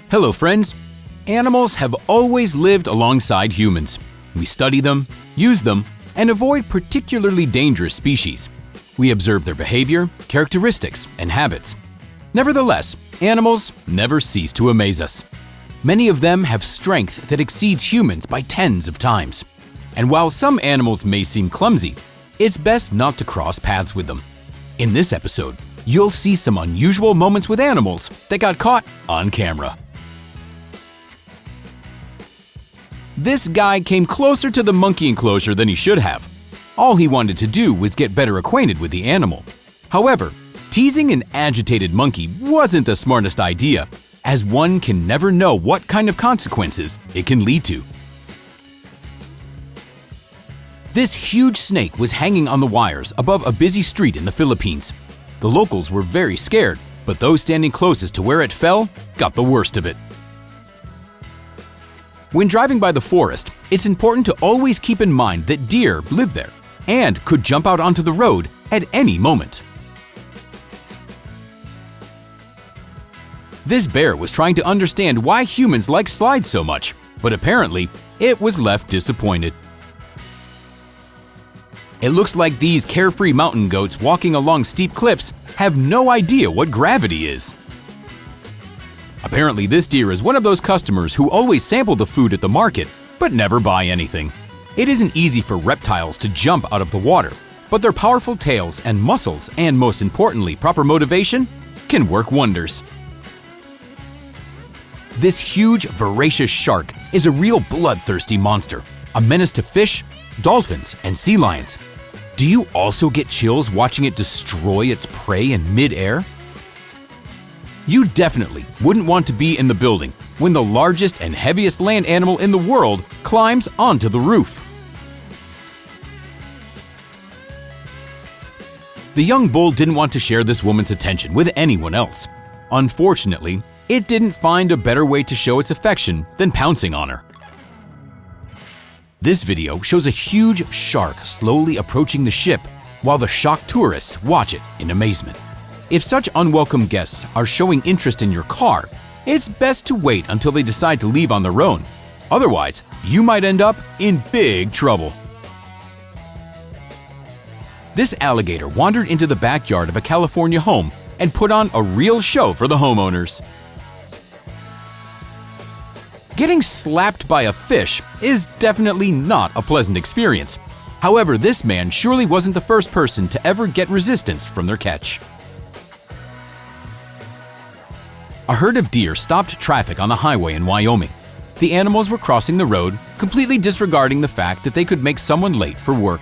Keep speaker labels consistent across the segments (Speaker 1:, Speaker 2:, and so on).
Speaker 1: Hello friends! Animals have always lived alongside humans. We study them, use them, and avoid particularly dangerous species. We observe their behavior, characteristics, and habits. Nevertheless, animals never cease to amaze us. Many of them have strength that exceeds humans by tens of times. And while some animals may seem clumsy, it's best not to cross paths with them. In this episode, you'll see some unusual moments with animals that got caught on camera. This guy came closer to the monkey enclosure than he should have. All he wanted to do was get better acquainted with the animal. However, teasing an agitated monkey wasn't the smartest idea, as one can never know what kind of consequences it can lead to. This huge snake was hanging on the wires above a busy street in the Philippines. The locals were very scared, but those standing closest to where it fell got the worst of it. When driving by the forest, it's important to always keep in mind that deer live there and could jump out onto the road at any moment. This bear was trying to understand why humans like slides so much, but apparently it was left disappointed. It looks like these carefree mountain goats walking along steep cliffs have no idea what gravity is. Apparently, this deer is one of those customers who always sample the food at the market, but never buy anything. It isn't easy for reptiles to jump out of the water, but their powerful tails and muscles, and most importantly, proper motivation, can work wonders. This huge, voracious shark is a real bloodthirsty monster, a menace to fish, dolphins, and sea lions. Do you also get chills watching it destroy its prey in mid-air? You definitely wouldn't want to be in the building when the largest and heaviest land animal in the world climbs onto the roof. The young bull didn't want to share this woman's attention with anyone else. Unfortunately, it didn't find a better way to show its affection than pouncing on her. This video shows a huge shark slowly approaching the ship while the shocked tourists watch it in amazement. If such unwelcome guests are showing interest in your car, it's best to wait until they decide to leave on their own. Otherwise, you might end up in big trouble. This alligator wandered into the backyard of a California home and put on a real show for the homeowners. Getting slapped by a fish is definitely not a pleasant experience. However, this man surely wasn't the first person to ever get resistance from their catch. A herd of deer stopped traffic on the highway in Wyoming. The animals were crossing the road, completely disregarding the fact that they could make someone late for work.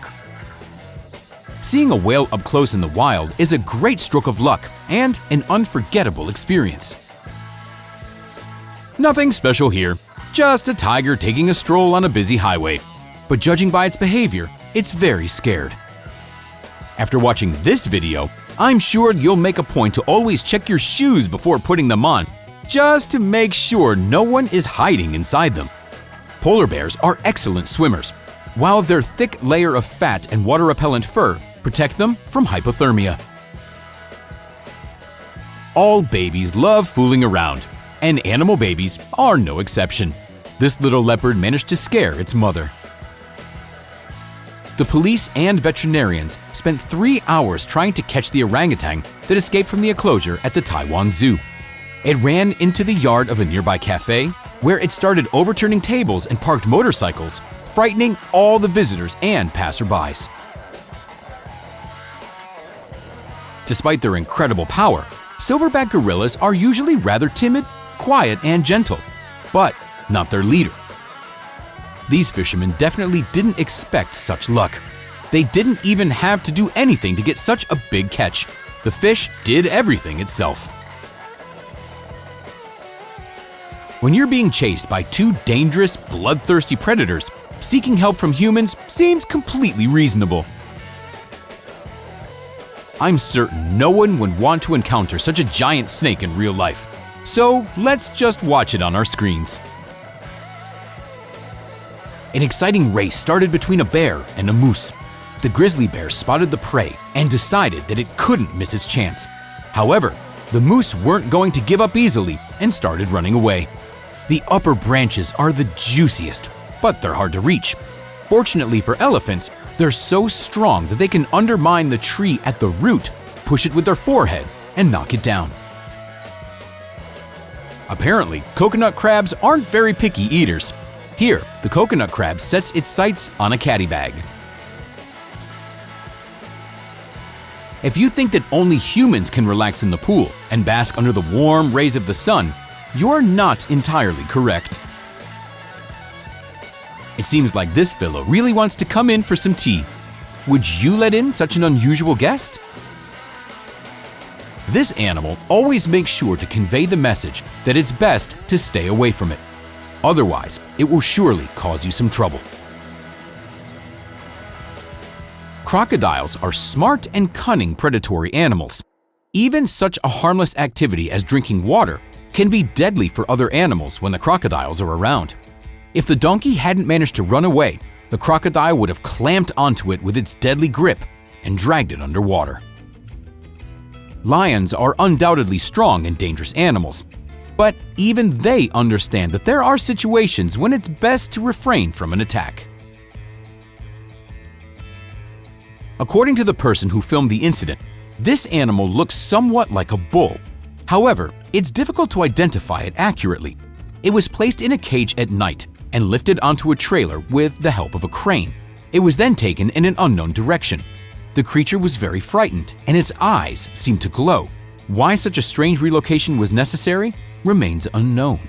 Speaker 1: Seeing a whale up close in the wild is a great stroke of luck and an unforgettable experience. Nothing special here, just a tiger taking a stroll on a busy highway. But judging by its behavior, it's very scared. After watching this video, I'm sure you'll make a point to always check your shoes before putting them on, just to make sure no one is hiding inside them. Polar bears are excellent swimmers, while their thick layer of fat and water-repellent fur protect them from hypothermia. All babies love fooling around, and animal babies are no exception. This little leopard managed to scare its mother. The police and veterinarians spent 3 hours trying to catch the orangutan that escaped from the enclosure at the Taiwan Zoo. It ran into the yard of a nearby cafe, where it started overturning tables and parked motorcycles, frightening all the visitors and passerbys. Despite their incredible power, silverback gorillas are usually rather timid, quiet, and gentle, but not their leader. These fishermen definitely didn't expect such luck. They didn't even have to do anything to get such a big catch. The fish did everything itself. When you're being chased by two dangerous, bloodthirsty predators, seeking help from humans seems completely reasonable. I'm certain no one would want to encounter such a giant snake in real life, so let's just watch it on our screens. An exciting race started between a bear and a moose. The grizzly bear spotted the prey and decided that it couldn't miss its chance. However, The moose weren't going to give up easily and started running away. The upper branches are the juiciest, but they're hard to reach. Fortunately for elephants, they're so strong that they can undermine the tree at the root, push it with their forehead, and knock it down. Apparently, coconut crabs aren't very picky eaters. Here, the coconut crab sets its sights on a caddy bag. If you think that only humans can relax in the pool and bask under the warm rays of the sun, you're not entirely correct. It seems like this fellow really wants to come in for some tea. Would you let in such an unusual guest? This animal always makes sure to convey the message that it's best to stay away from it. Otherwise, it will surely cause you some trouble. Crocodiles are smart and cunning predatory animals. Even such a harmless activity as drinking water can be deadly for other animals when the crocodiles are around. If the donkey hadn't managed to run away, the crocodile would have clamped onto it with its deadly grip and dragged it underwater. Lions are undoubtedly strong and dangerous animals, but even they understand that there are situations when it's best to refrain from an attack. According to the person who filmed the incident, this animal looks somewhat like a bull. However, it's difficult to identify it accurately. It was placed in a cage at night and lifted onto a trailer with the help of a crane. It was then taken in an unknown direction. The creature was very frightened, and its eyes seemed to glow. Why such a strange relocation was necessary remains unknown.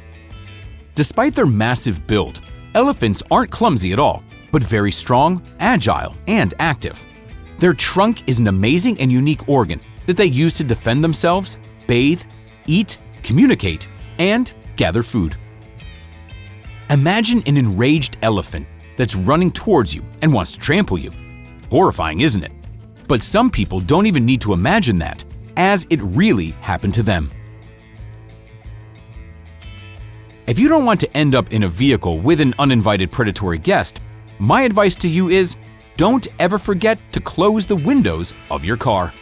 Speaker 1: Despite their massive build, elephants aren't clumsy at all, but very strong, agile, and active. Their trunk is an amazing and unique organ that they use to defend themselves, bathe, eat, communicate, and gather food. Imagine an enraged elephant that's running towards you and wants to trample you. Horrifying, isn't it? But some people don't even need to imagine that, as it really happened to them. If you don't want to end up in a vehicle with an uninvited predatory guest, my advice to you is don't ever forget to close the windows of your car.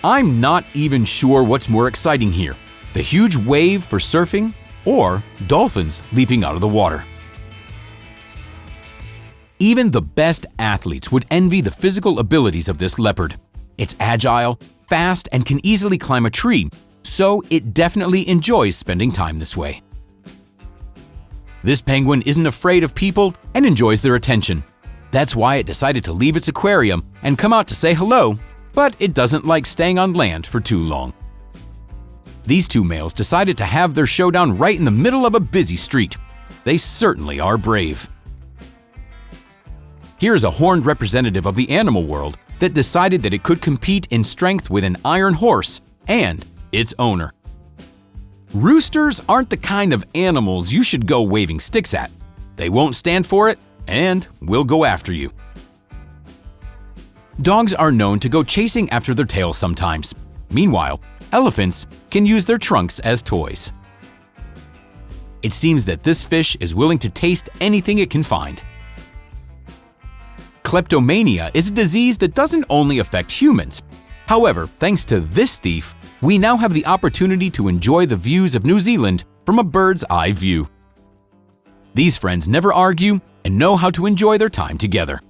Speaker 1: I'm not even sure what's more exciting here, the huge wave for surfing or dolphins leaping out of the water. Even the best athletes would envy the physical abilities of this leopard. It's agile, fast, and can easily climb a tree, so it definitely enjoys spending time this way. This penguin isn't afraid of people and enjoys their attention. That's why it decided to leave its aquarium and come out to say hello, but it doesn't like staying on land for too long. These two males decided to have their showdown right in the middle of a busy street. They certainly are brave. Here's a horned representative of the animal world that decided that it could compete in strength with an iron horse and its owner. Roosters aren't the kind of animals you should go waving sticks at. They won't stand for it and will go after you. Dogs are known to go chasing after their tails sometimes. Meanwhile, elephants can use their trunks as toys. It seems that this fish is willing to taste anything it can find. Kleptomania is a disease that doesn't only affect humans. However, thanks to this thief, we now have the opportunity to enjoy the views of New Zealand from a bird's eye view. These friends never argue and know how to enjoy their time together.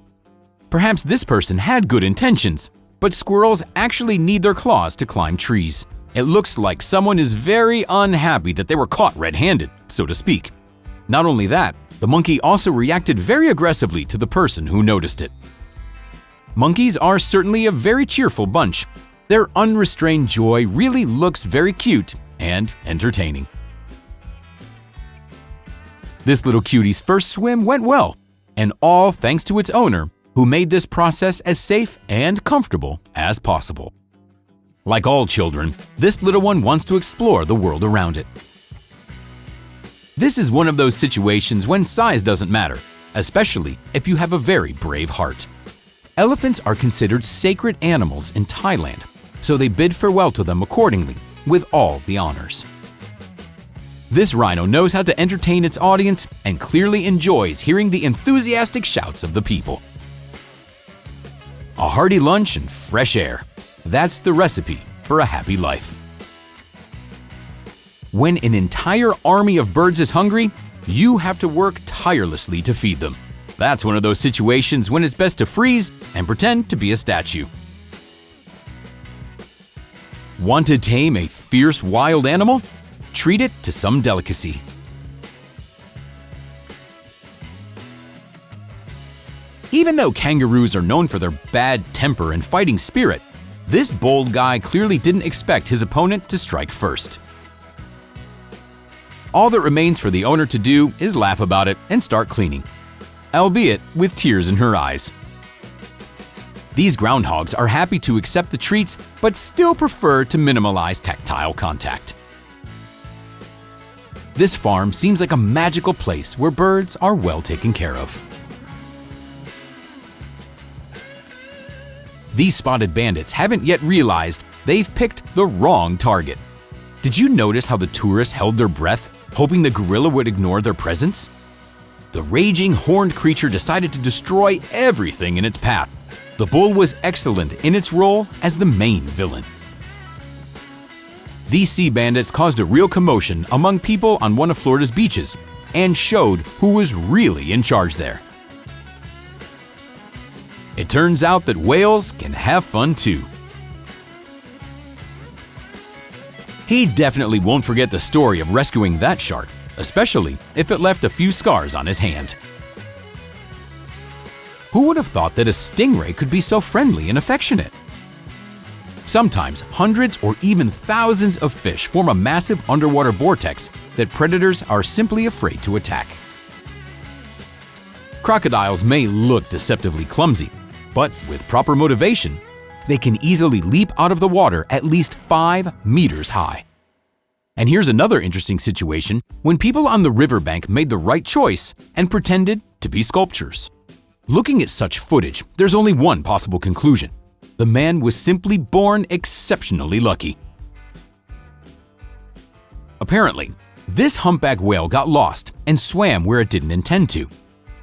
Speaker 1: Perhaps this person had good intentions, but squirrels actually need their claws to climb trees. It looks like someone is very unhappy that they were caught red-handed, so to speak. Not only that, the monkey also reacted very aggressively to the person who noticed it. Monkeys are certainly a very cheerful bunch. Their unrestrained joy really looks very cute and entertaining. This little cutie's first swim went well, and all thanks to its owner, who made this process as safe and comfortable as possible. Like all children, this little one wants to explore the world around it. This is one of those situations when size doesn't matter, especially if you have a very brave heart. Elephants are considered sacred animals in Thailand, so they bid farewell to them accordingly, with all the honors. This rhino knows how to entertain its audience and clearly enjoys hearing the enthusiastic shouts of the people. A hearty lunch and fresh air. That's the recipe for a happy life. When an entire army of birds is hungry, you have to work tirelessly to feed them. That's one of those situations when it's best to freeze and pretend to be a statue. Want to tame a fierce wild animal? Treat it to some delicacy. Even though kangaroos are known for their bad temper and fighting spirit, this bold guy clearly didn't expect his opponent to strike first. All that remains for the owner to do is laugh about it and start cleaning, albeit with tears in her eyes. These groundhogs are happy to accept the treats, but still prefer to minimize tactile contact. This farm seems like a magical place where birds are well taken care of. These spotted bandits haven't yet realized they've picked the wrong target. Did you notice how the tourists held their breath, hoping the gorilla would ignore their presence? The raging horned creature decided to destroy everything in its path. The bull was excellent in its role as the main villain. These sea bandits caused a real commotion among people on one of Florida's beaches and showed who was really in charge there. It turns out that whales can have fun too. He definitely won't forget the story of rescuing that shark, especially if it left a few scars on his hand. Who would have thought that a stingray could be so friendly and affectionate? Sometimes hundreds or even thousands of fish form a massive underwater vortex that predators are simply afraid to attack. Crocodiles may look deceptively clumsy, but with proper motivation, they can easily leap out of the water at least 5 meters high. And here's another interesting situation when people on the riverbank made the right choice and pretended to be sculptures. Looking at such footage, there's only one possible conclusion. The man was simply born exceptionally lucky. Apparently, this humpback whale got lost and swam where it didn't intend to.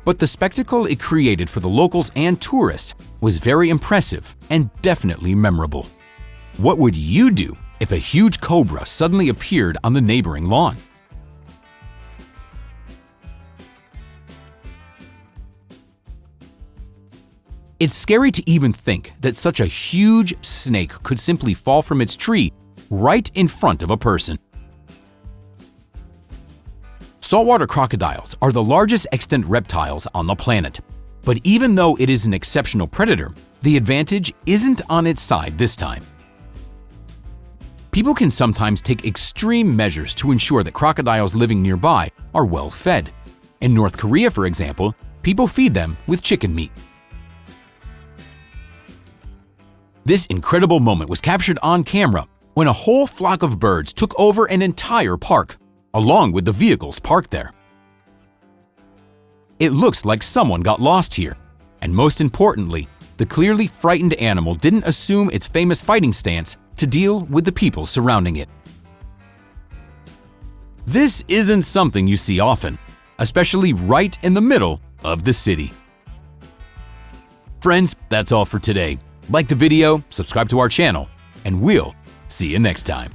Speaker 1: But the spectacle it created for the locals and tourists was very impressive and definitely memorable. What would you do if a huge cobra suddenly appeared on the neighboring lawn? It's scary to even think that such a huge snake could simply fall from its tree right in front of a person. Saltwater crocodiles are the largest extant reptiles on the planet. But even though it is an exceptional predator, the advantage isn't on its side this time. People can sometimes take extreme measures to ensure that crocodiles living nearby are well fed. In North Korea, for example, people feed them with chicken meat. This incredible moment was captured on camera when a whole flock of birds took over an entire park, along with the vehicles parked there. It looks like someone got lost here, and most importantly, the clearly frightened animal didn't assume its famous fighting stance to deal with the people surrounding it. This isn't something you see often, especially right in the middle of the city. Friends, that's all for today. Like the video, subscribe to our channel, and we'll see you next time.